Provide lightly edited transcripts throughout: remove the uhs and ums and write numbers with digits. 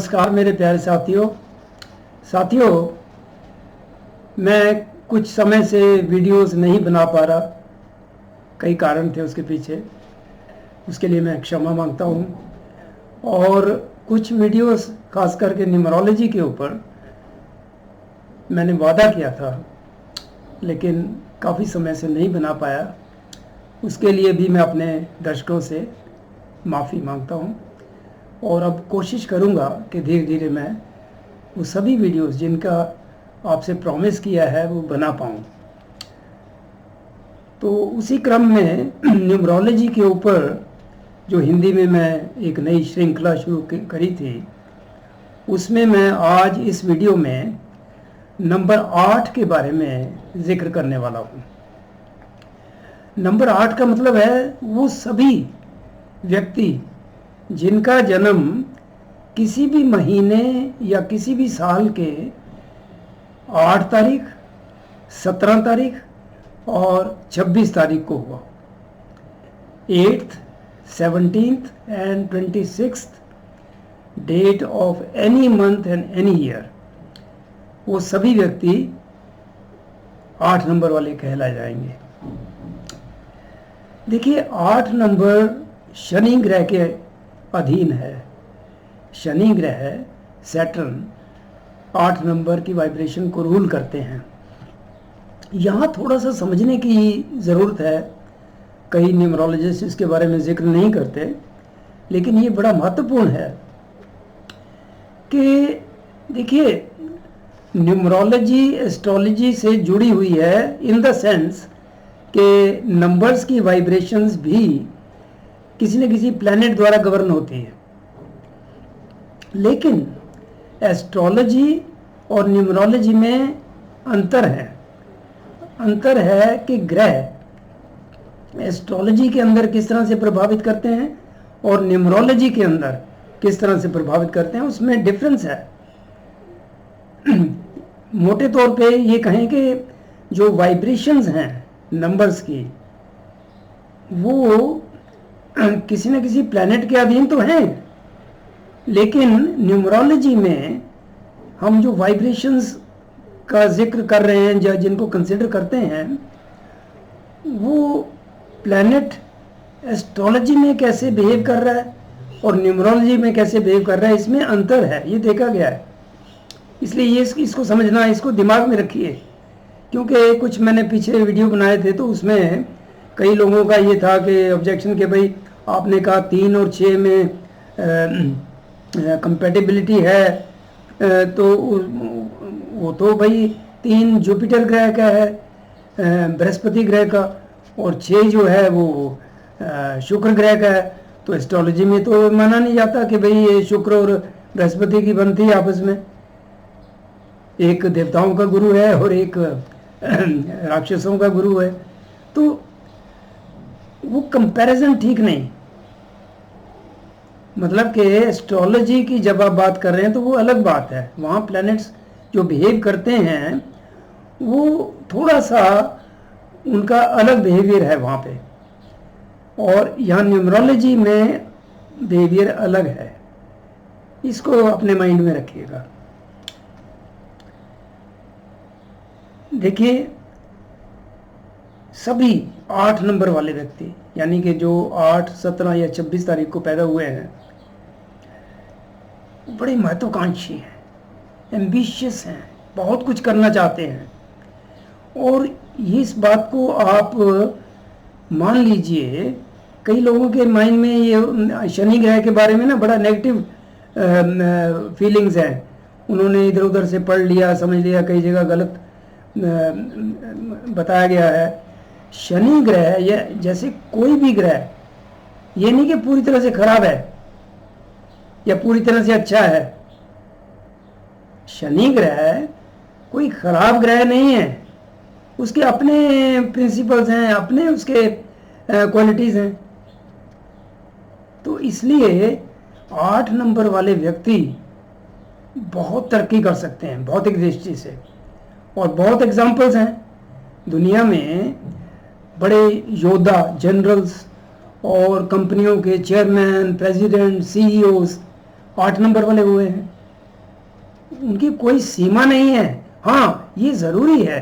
नमस्कार मेरे प्यारे साथियों, मैं कुछ समय से वीडियोस नहीं बना पा रहा। कई कारण थे उसके पीछे, उसके लिए मैं क्षमा मांगता हूँ। और कुछ वीडियोस खास करके न्यूमरोलॉजी के ऊपर मैंने वादा किया था, लेकिन काफ़ी समय से नहीं बना पाया। उसके लिए भी मैं अपने दर्शकों से माफ़ी मांगता हूँ और अब कोशिश करूँगा कि धीरे धीरे मैं वो सभी वीडियोस जिनका आपसे प्रॉमिस किया है वो बना पाऊँ। तो उसी क्रम में न्यूमरोलॉजी के ऊपर जो हिंदी में मैं एक नई श्रृंखला शुरू करी थी, उसमें मैं आज इस वीडियो में नंबर 8 के बारे में जिक्र करने वाला हूँ। नंबर 8 का मतलब है वो सभी व्यक्ति जिनका जन्म किसी भी महीने या किसी भी साल के 8 तारीख, 17 तारीख और 26 तारीख को हुआ। 8th, 17th and 26th date of any month and any year, वो सभी व्यक्ति 8 नंबर वाले कहलाए जाएंगे। देखिए, 8 नंबर शनि ग्रह के अधीन है। शनि ग्रह सैटर्न 8 नंबर की वाइब्रेशन को रूल करते हैं। यहाँ थोड़ा सा समझने की ज़रूरत है। कई न्यूमरोलॉजिस्ट इसके बारे में जिक्र नहीं करते, लेकिन ये बड़ा महत्वपूर्ण है कि देखिए, न्यूमरोलॉजी एस्ट्रोलॉजी से जुड़ी हुई है इन द सेंस कि नंबर्स की वाइब्रेशंस भी किसी न किसी प्लैनेट द्वारा गवर्न होती है। लेकिन एस्ट्रोलॉजी और न्यूमरोलॉजी में अंतर है कि ग्रह एस्ट्रोलॉजी के अंदर किस तरह से प्रभावित करते हैं और न्यूमरोलॉजी के अंदर किस तरह से प्रभावित करते हैं, उसमें डिफरेंस है। मोटे तौर पे ये कहें कि जो वाइब्रेशंस हैं नंबर्स की, वो किसी न किसी प्लैनेट के अधीन तो हैं, लेकिन न्यूमरोलॉजी में हम जो वाइब्रेशंस का जिक्र कर रहे हैं या जिनको कंसिडर करते हैं, वो प्लैनेट एस्ट्रोलॉजी में कैसे बिहेव कर रहा है और न्यूमरोलॉजी में कैसे बिहेव कर रहा है, इसमें अंतर है। ये देखा गया है। इसलिए ये इसको समझना, इसको दिमाग में रखिए, क्योंकि कुछ मैंने पीछे वीडियो बनाए थे तो उसमें कई लोगों का ये था कि ऑब्जेक्शन कि भाई आपने कहा 3 और 6 में कंपैटिबिलिटी है, तो वो तो भाई 3 जुपिटर ग्रह का है, बृहस्पति ग्रह का, और 6 जो है वो शुक्र ग्रह का है। तो एस्ट्रोलॉजी में तो माना नहीं जाता कि भाई ये शुक्र और बृहस्पति की बनती है आपस में। एक देवताओं का गुरु है और एक राक्षसों का गुरु है, तो वो कंपैरिजन ठीक नहीं। मतलब कि एस्ट्रोलॉजी की जब आप बात कर रहे हैं तो वो अलग बात है। वहाँ प्लैनेट्स जो बिहेव करते हैं वो थोड़ा सा उनका अलग बिहेवियर है वहाँ पे, और यहाँ न्यूमरोलॉजी में बिहेवियर अलग है। इसको अपने माइंड में रखिएगा। देखिए, सभी 8 नंबर वाले व्यक्ति, यानी कि जो 8, 17 या 26 तारीख को पैदा हुए हैं, बड़े महत्वाकांक्षी हैं, एम्बिशियस हैं, बहुत कुछ करना चाहते हैं। और इस बात को आप मान लीजिए, कई लोगों के माइंड में ये शनि ग्रह के बारे में ना बड़ा नेगेटिव फीलिंग्स हैं। उन्होंने इधर उधर से पढ़ लिया, समझ लिया, कई जगह गलत बताया गया है। शनि ग्रह या जैसे कोई भी ग्रह, ये नहीं कि पूरी तरह से खराब है या पूरी तरह से अच्छा है। शनि ग्रह कोई खराब ग्रह नहीं है, उसके अपने प्रिंसिपल्स हैं, अपने उसके क्वालिटीज़ हैं। तो इसलिए 8 नंबर वाले व्यक्ति बहुत तरक्की कर सकते हैं भौतिक दृष्टि से, और बहुत एग्जाम्पल्स हैं दुनिया में। बड़े योद्धा, जनरल्स और कंपनियों के चेयरमैन, प्रेसिडेंट, सीईओज 8 नंबर वाले हुए हैं। उनकी कोई सीमा नहीं है। हाँ, ये जरूरी है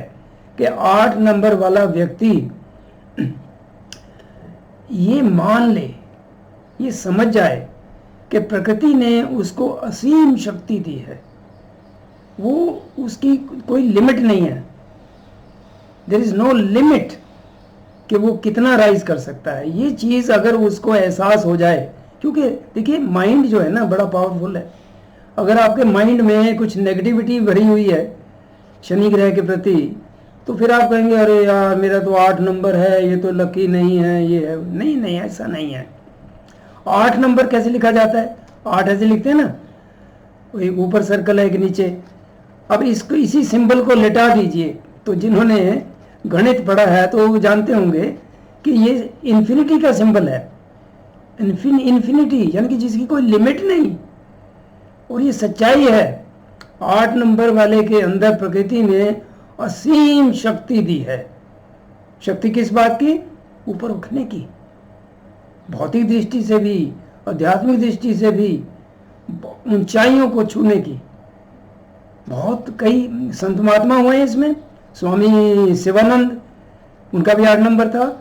कि 8 नंबर वाला व्यक्ति ये मान ले, ये समझ जाए कि प्रकृति ने उसको असीम शक्ति दी है, वो उसकी कोई लिमिट नहीं है। देयर इज नो लिमिट कि वो कितना राइज कर सकता है। ये चीज़ अगर उसको एहसास हो जाए, क्योंकि देखिए माइंड जो है ना बड़ा पावरफुल है। अगर आपके माइंड में कुछ नेगेटिविटी भरी हुई है शनि ग्रह के प्रति, तो फिर आप कहेंगे अरे यार मेरा तो 8 नंबर है, ये तो लकी नहीं है, ये है नहीं। नहीं, ऐसा नहीं है। 8 नंबर कैसे लिखा जाता है? 8 ऐसे लिखते हैं ना, एक ऊपर सर्कल है, एक नीचे। अब इसको इसी सिंबल को लेटा दीजिए, तो जिन्होंने गणित पढ़ा है तो वो जानते होंगे कि ये इन्फिनिटी का सिंबल है। इन्फिनिटी यानी कि जिसकी कोई लिमिट नहीं, और ये सच्चाई है। 8 नंबर वाले के अंदर प्रकृति ने असीम शक्ति दी है। शक्ति किस बात की? ऊपर उठने की, भौतिक दृष्टि से भी, आध्यात्मिक दृष्टि से भी, ऊंचाइयों को छूने की। बहुत कई संत महात्मा हुए हैं इसमें। स्वामी शिवानंद, उनका भी 8 नंबर था।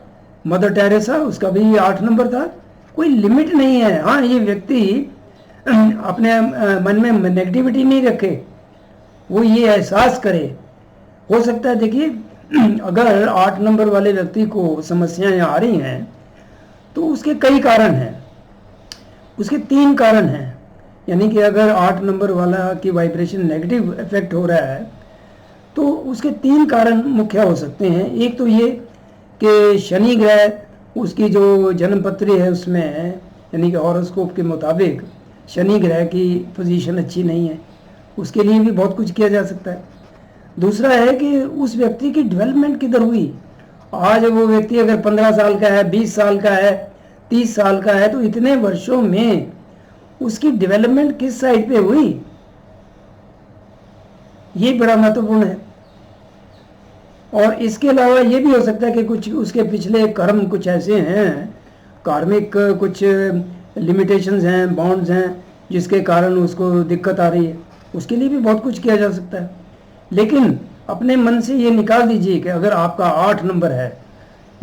मदर टेरेसा, उसका भी 8 नंबर था। कोई लिमिट नहीं है। हाँ, ये व्यक्ति अपने मन में नेगेटिविटी नहीं रखे, वो ये एहसास करे। हो सकता है, देखिए अगर 8 नंबर वाले व्यक्ति को समस्याएं आ रही हैं तो उसके कई कारण हैं। उसके 3 कारण हैं। यानी कि अगर 8 नंबर वाला की वाइब्रेशन नेगेटिव इफेक्ट हो रहा है तो उसके 3 कारण मुख्य हो सकते हैं। एक तो ये कि शनि ग्रह, उसकी जो जन्मपत्री है उसमें, यानी कि हॉरोस्कोप के मुताबिक शनि ग्रह की पोजीशन अच्छी नहीं है, उसके लिए भी बहुत कुछ किया जा सकता है। दूसरा है कि उस व्यक्ति की डेवलपमेंट किधर हुई। आज वो व्यक्ति अगर 15 साल का है, 20 साल का है, 30 साल का है, तो इतने वर्षों में उसकी डेवलपमेंट किस साइड पे हुई, ये बड़ा महत्वपूर्ण है। और इसके अलावा ये भी हो सकता है कि कुछ उसके पिछले कर्म कुछ ऐसे हैं, कार्मिक कुछ लिमिटेशंस हैं, बॉन्ड्स हैं, जिसके कारण उसको दिक्कत आ रही है। उसके लिए भी बहुत कुछ किया जा सकता है। लेकिन अपने मन से ये निकाल दीजिए कि अगर आपका 8 नंबर है,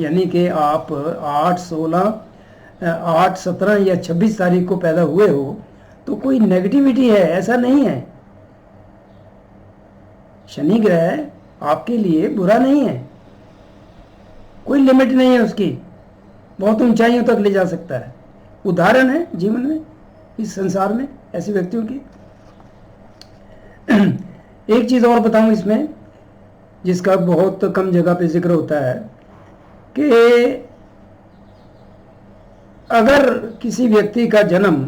यानी कि आप 8, 16, 8, 17 या 26 तारीख को पैदा हुए हो, तो कोई नेगेटिविटी है ऐसा नहीं है। शनि ग्रह आपके लिए बुरा नहीं है, कोई लिमिट नहीं है उसकी, बहुत ऊंचाइयों तक ले जा सकता है। उदाहरण है जीवन में, इस संसार में ऐसे व्यक्तियों की। एक चीज और बताऊं इसमें, जिसका बहुत कम जगह पे जिक्र होता है, कि अगर किसी व्यक्ति का जन्म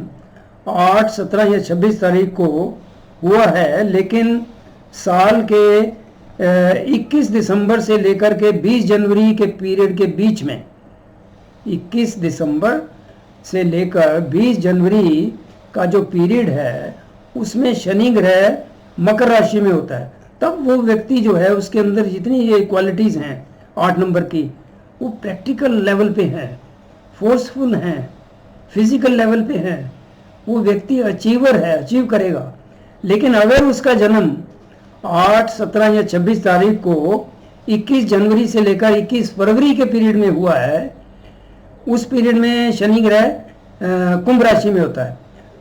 8, 17 या 26 तारीख को हुआ है, लेकिन साल के 21 दिसंबर से लेकर के 20 जनवरी के पीरियड के बीच में, 21 दिसंबर से लेकर 20 जनवरी का जो पीरियड है उसमें शनि ग्रह मकर राशि में होता है, तब वो व्यक्ति जो है उसके अंदर जितनी ये क्वालिटीज़ हैं 8 नंबर की, वो प्रैक्टिकल लेवल पे हैं, फोर्सफुल हैं, फिजिकल लेवल पे हैं। वो व्यक्ति अचीवर है, अचीव करेगा। लेकिन अगर उसका जन्म 8, 17 या 26 तारीख को 21 जनवरी से लेकर 21 फरवरी के पीरियड में हुआ है, उस पीरियड में शनि ग्रह कुंभ राशि में होता है,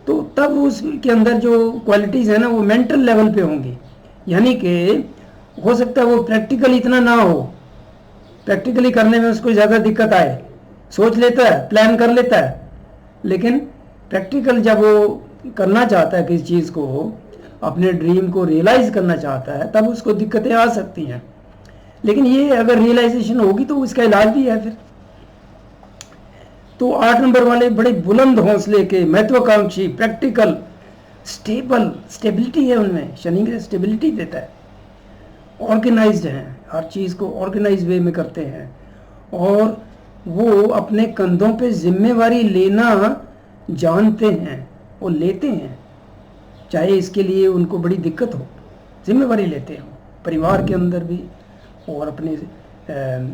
तो तब उसके अंदर जो क्वालिटीज़ है ना वो मेंटल लेवल पे होंगी। यानी कि हो सकता है वो प्रैक्टिकल इतना ना हो, प्रैक्टिकली करने में उसको ज़्यादा दिक्कत आए, सोच लेता है, प्लान कर लेता है, लेकिन प्रैक्टिकल जब वो करना चाहता है किसी चीज़ को, अपने ड्रीम को रियलाइज करना चाहता है, तब उसको दिक्कतें आ सकती हैं। लेकिन ये अगर रियलाइजेशन होगी तो उसका इलाज भी है फिर। तो 8 नंबर वाले बड़े बुलंद हौसले के, महत्वाकांक्षी, प्रैक्टिकल, स्टेबिलिटी है उनमें। शनि ग्रह स्टेबिलिटी देता है, ऑर्गेनाइज्ड हैं, हर चीज़ को ऑर्गेनाइज वे में करते हैं, और वो अपने कंधों पे जिम्मेवारी लेना जानते हैं और लेते हैं, चाहे इसके लिए उनको बड़ी दिक्कत हो, जिम्मेवारी लेते हो, परिवार के अंदर भी और अपने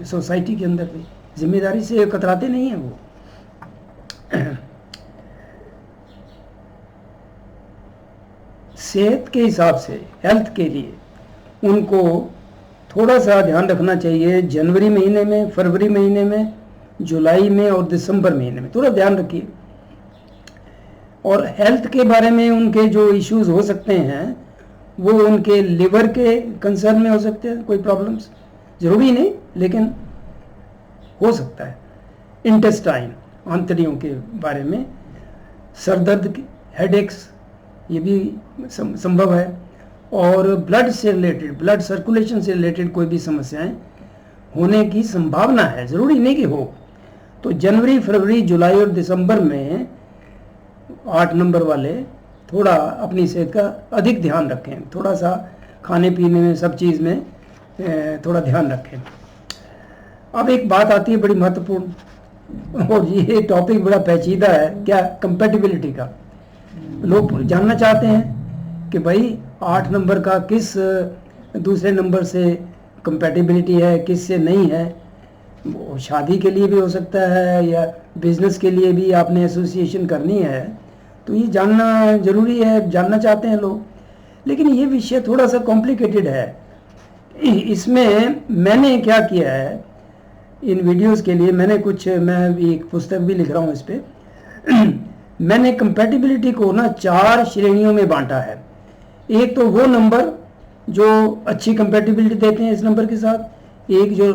सोसाइटी के अंदर भी जिम्मेदारी से कतराते नहीं हैं वो। सेहत के हिसाब से, हेल्थ के लिए उनको थोड़ा सा ध्यान रखना चाहिए। जनवरी महीने में, फरवरी महीने में, जुलाई में और दिसंबर महीने में थोड़ा ध्यान रखिए। और हेल्थ के बारे में उनके जो इश्यूज हो सकते हैं वो उनके लिवर के कंसर्न में हो सकते हैं, कोई प्रॉब्लम्स, जरूरी नहीं लेकिन हो सकता है। इंटेस्टाइन, आंतड़ियों के बारे में, सरदर्द, हेडेक्स, ये भी संभव है। और ब्लड से रिलेटेड, ब्लड सर्कुलेशन से रिलेटेड कोई भी समस्याएं होने की संभावना है, ज़रूरी नहीं कि हो। तो जनवरी, फरवरी, जुलाई और दिसंबर में 8 नंबर वाले थोड़ा अपनी सेहत का अधिक ध्यान रखें, थोड़ा सा खाने पीने में, सब चीज़ में थोड़ा ध्यान रखें। अब एक बात आती है बड़ी महत्वपूर्ण, और ये टॉपिक बड़ा पेचीदा है, क्या, कंपैटिबिलिटी का। लोग जानना चाहते हैं कि भाई 8 नंबर का किस दूसरे नंबर से कंपैटिबिलिटी है, किस से नहीं है। वो शादी के लिए भी हो सकता है या बिजनेस के लिए भी आपने एसोसिएशन करनी है, तो ये जानना ज़रूरी है, जानना चाहते हैं लोग। लेकिन ये विषय थोड़ा सा कॉम्प्लिकेटेड है। इसमें मैंने क्या किया है, इन वीडियोस के लिए मैंने मैं भी एक पुस्तक भी लिख रहा हूँ इस पर। मैंने कंपैटिबिलिटी को ना 4 श्रेणियों में बांटा है। एक तो वो नंबर जो अच्छी कंपैटिबिलिटी देते हैं इस नंबर के साथ, एक जो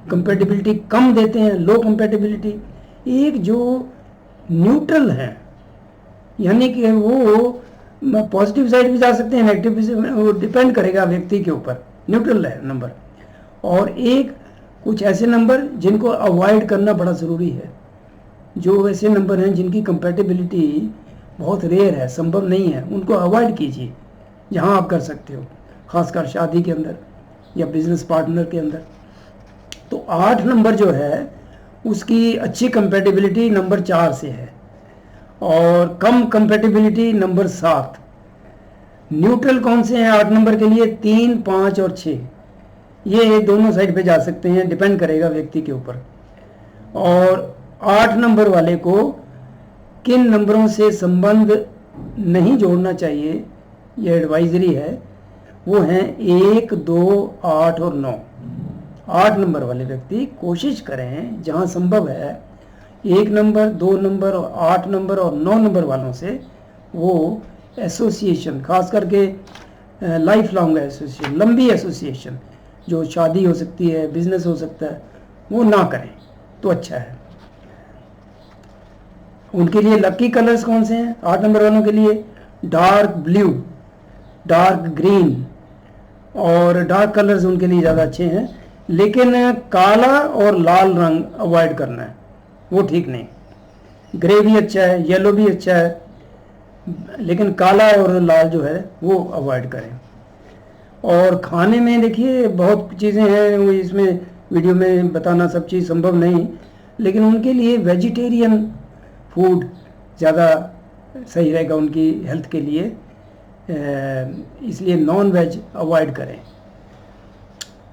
कंपैटिबिलिटी कम देते हैं, लो कंपैटिबिलिटी, एक जो न्यूट्रल है, यानी कि वो पॉजिटिव साइड भी जा सकते हैं, नेगेटिव भी, वो डिपेंड करेगा व्यक्ति के ऊपर, न्यूट्रल है नंबर। और एक कुछ ऐसे नंबर जिनको अवॉइड करना बड़ा ज़रूरी है, जो ऐसे नंबर हैं जिनकी कंपैटिबिलिटी बहुत रेयर है, संभव नहीं है, उनको अवॉइड कीजिए जहां आप कर सकते हो, खासकर शादी के अंदर या बिजनेस पार्टनर के अंदर। तो 8 नंबर जो है उसकी अच्छी कंपैटिबिलिटी नंबर 4 से है और कम कंपैटिबिलिटी नंबर 7। न्यूट्रल कौन से हैं 8 नंबर के लिए? 3, 5 और 6, ये दोनों साइड पे जा सकते हैं, डिपेंड करेगा व्यक्ति के ऊपर। और 8 नंबर वाले को किन नंबरों से संबंध नहीं जोड़ना चाहिए, ये एडवाइजरी है, वो हैं 1, 2, 8 और 9। 8 नंबर वाले व्यक्ति कोशिश करें जहां संभव है 1 नंबर, 2 नंबर और 8 नंबर और 9 नंबर वालों से वो एसोसिएशन, खास करके लाइफ लॉन्ग एसोसिएशन, लंबी एसोसिएशन, जो शादी हो सकती है, बिजनेस हो सकता है, वो ना करें तो अच्छा है। उनके लिए लकी कलर्स कौन से हैं 8 नंबर वालों के लिए? डार्क ब्लू, डार्क ग्रीन और डार्क कलर्स उनके लिए ज़्यादा अच्छे हैं। लेकिन काला और लाल रंग अवॉइड करना है, वो ठीक नहीं। ग्रे भी अच्छा है, येलो भी अच्छा है, लेकिन काला और लाल जो है वो अवॉइड करें। और खाने में देखिए बहुत चीज़ें हैं, वो इसमें वीडियो में बताना सब चीज़ संभव नहीं, लेकिन उनके लिए वेजिटेरियन फूड ज़्यादा सही रहेगा उनकी हेल्थ के लिए, इसलिए नॉन वेज अवॉइड करें।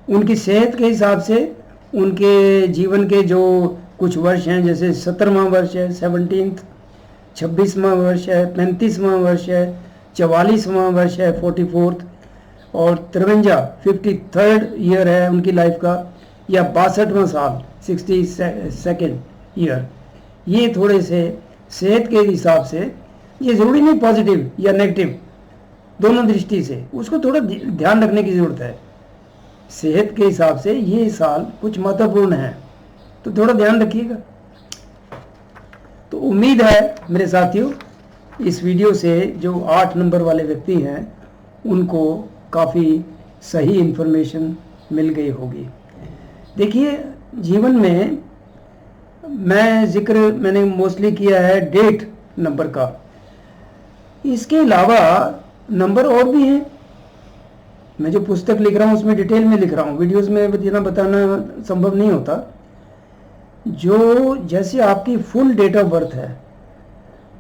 उनकी सेहत के हिसाब से उनके जीवन के जो कुछ वर्ष हैं, जैसे 17वां वर्ष है 17th, 26वां वर्ष है 35वां वर्ष है, 44वां वर्ष है 44th, और 53rd ईयर है उनकी लाइफ का, या 62वां साल 62nd ईयर। ये थोड़े से सेहत के हिसाब से, ये ज़रूरी नहीं पॉजिटिव या नेगेटिव, दोनों दृष्टि से उसको थोड़ा ध्यान रखने की ज़रूरत है। सेहत के हिसाब से ये साल कुछ महत्वपूर्ण है, तो थोड़ा ध्यान रखिएगा। तो उम्मीद है मेरे साथियों इस वीडियो से जो 8 नंबर वाले व्यक्ति हैं उनको काफ़ी सही इन्फॉर्मेशन मिल गई होगी। देखिए जीवन में मैंने मोस्टली किया है डेट नंबर का, इसके अलावा नंबर और भी हैं। मैं जो पुस्तक लिख रहा हूँ उसमें डिटेल में लिख रहा हूँ, वीडियोस में बताना संभव नहीं होता। जो जैसे आपकी फुल डेट ऑफ बर्थ है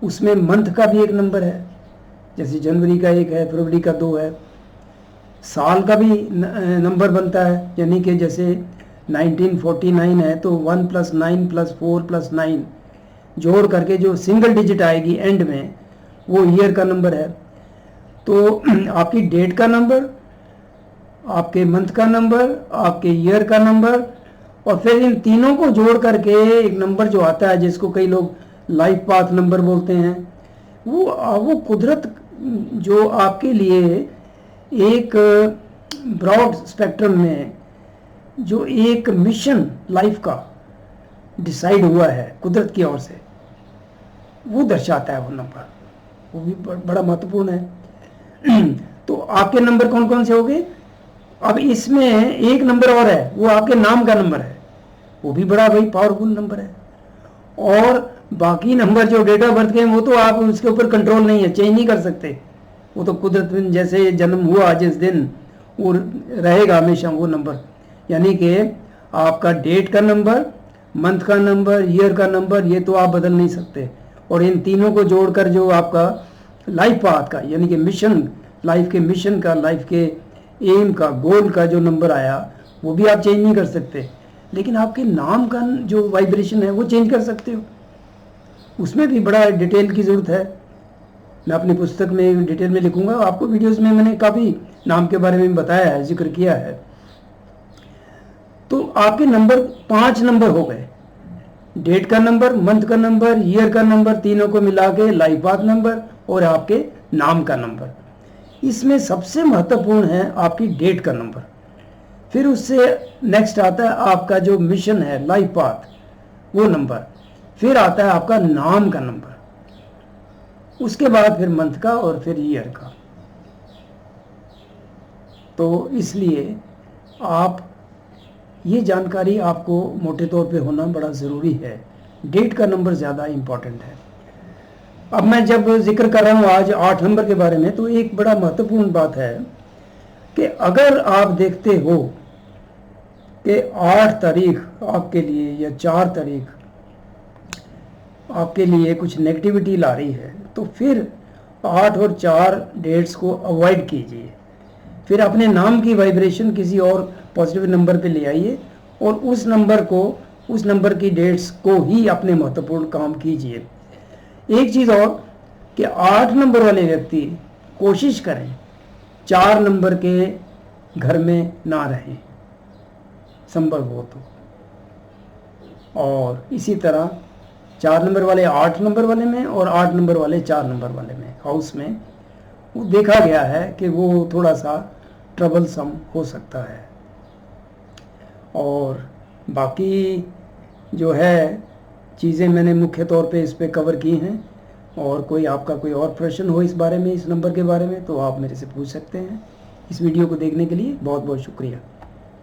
उसमें मंथ का भी एक नंबर है, जैसे जनवरी का 1 है, फरवरी का 2 है, साल का भी नंबर बनता है, यानी कि जैसे 1949 है तो 1 + 9 + 4 + 9 जोड़ करके जो सिंगल डिजिट आएगी एंड में वो ईयर का नंबर है। तो आपकी डेट का नंबर, आपके मंथ का नंबर, आपके ईयर का नंबर, और फिर इन तीनों को जोड़ करके एक नंबर जो आता है जिसको कई लोग लाइफ पाथ नंबर बोलते हैं, वो कुदरत जो आपके लिए एक ब्रॉड स्पेक्ट्रम में जो एक मिशन लाइफ का डिसाइड हुआ है कुदरत की ओर से, वो दर्शाता है वो नंबर, वो भी बड़ा महत्वपूर्ण है। तो आपके नंबर कौन कौन से हो गए? अब इसमें एक नंबर और है, वो आपके नाम का नंबर है, वो भी बड़ा भाई पावरफुल नंबर है। और बाकी नंबर जो डेट ऑफ बर्थ के हैं वो तो आप उसके ऊपर कंट्रोल नहीं है, चेंज नहीं कर सकते, वो तो कुदरत में जैसे जन्म हुआ जिस दिन वो रहेगा हमेशा वो नंबर। यानी कि आपका डेट का नंबर, मंथ का नंबर, ईयर का नंबर, ये तो आप बदल नहीं सकते। और इन तीनों को जोड़कर जो आपका लाइफ पाथ का यानी कि मिशन, लाइफ के मिशन का, लाइफ के एम का, गोल का जो नंबर आया वो भी आप चेंज नहीं कर सकते। लेकिन आपके नाम का जो वाइब्रेशन है वो चेंज कर सकते हो, उसमें भी बड़ा डिटेल की ज़रूरत है। मैं अपनी पुस्तक में डिटेल में लिखूंगा, आपको वीडियोस में मैंने काफ़ी नाम के बारे में बताया है, जिक्र किया है। तो आपके नंबर 5 नंबर हो गए, डेट का नंबर, मंथ का नंबर, ईयर का नंबर, तीनों को मिला के लाइफ पाथ नंबर और आपके नाम का नंबर। इसमें सबसे महत्वपूर्ण है आपकी डेट का नंबर, फिर उससे नेक्स्ट आता है आपका जो मिशन है लाइफ पाथ वो नंबर, फिर आता है आपका नाम का नंबर, उसके बाद फिर मंथ का और फिर ईयर का। तो इसलिए आप ये जानकारी आपको मोटे तौर पे होना बड़ा ज़रूरी है, डेट का नंबर ज़्यादा इम्पॉर्टेंट है। अब मैं जब जिक्र कर रहा हूँ आज 8 नंबर के बारे में, तो एक बड़ा महत्वपूर्ण बात है कि अगर आप देखते हो कि 8 तारीख आपके लिए या 4 तारीख आपके लिए कुछ नेगेटिविटी ला रही है, तो फिर 8 और 4 डेट्स को अवॉइड कीजिए, फिर अपने नाम की वाइब्रेशन किसी और पॉजिटिव नंबर पे ले आइए और उस नंबर को, उस नंबर की डेट्स को ही अपने महत्वपूर्ण काम कीजिए। एक चीज़ और कि 8 नंबर वाले व्यक्ति कोशिश करें 4 नंबर के घर में ना रहें संभव हो तो, और इसी तरह 4 नंबर वाले 8 नंबर वाले में और 8 नंबर वाले 4 नंबर वाले में हाउस में वो देखा गया है कि वो थोड़ा सा ट्रबलसम हो सकता है। और बाकी जो है चीज़ें मैंने मुख्य तौर पे इस पे कवर की हैं, और कोई आपका कोई और प्रश्न हो इस बारे में, इस नंबर के बारे में, तो आप मेरे से पूछ सकते हैं। इस वीडियो को देखने के लिए बहुत बहुत शुक्रिया।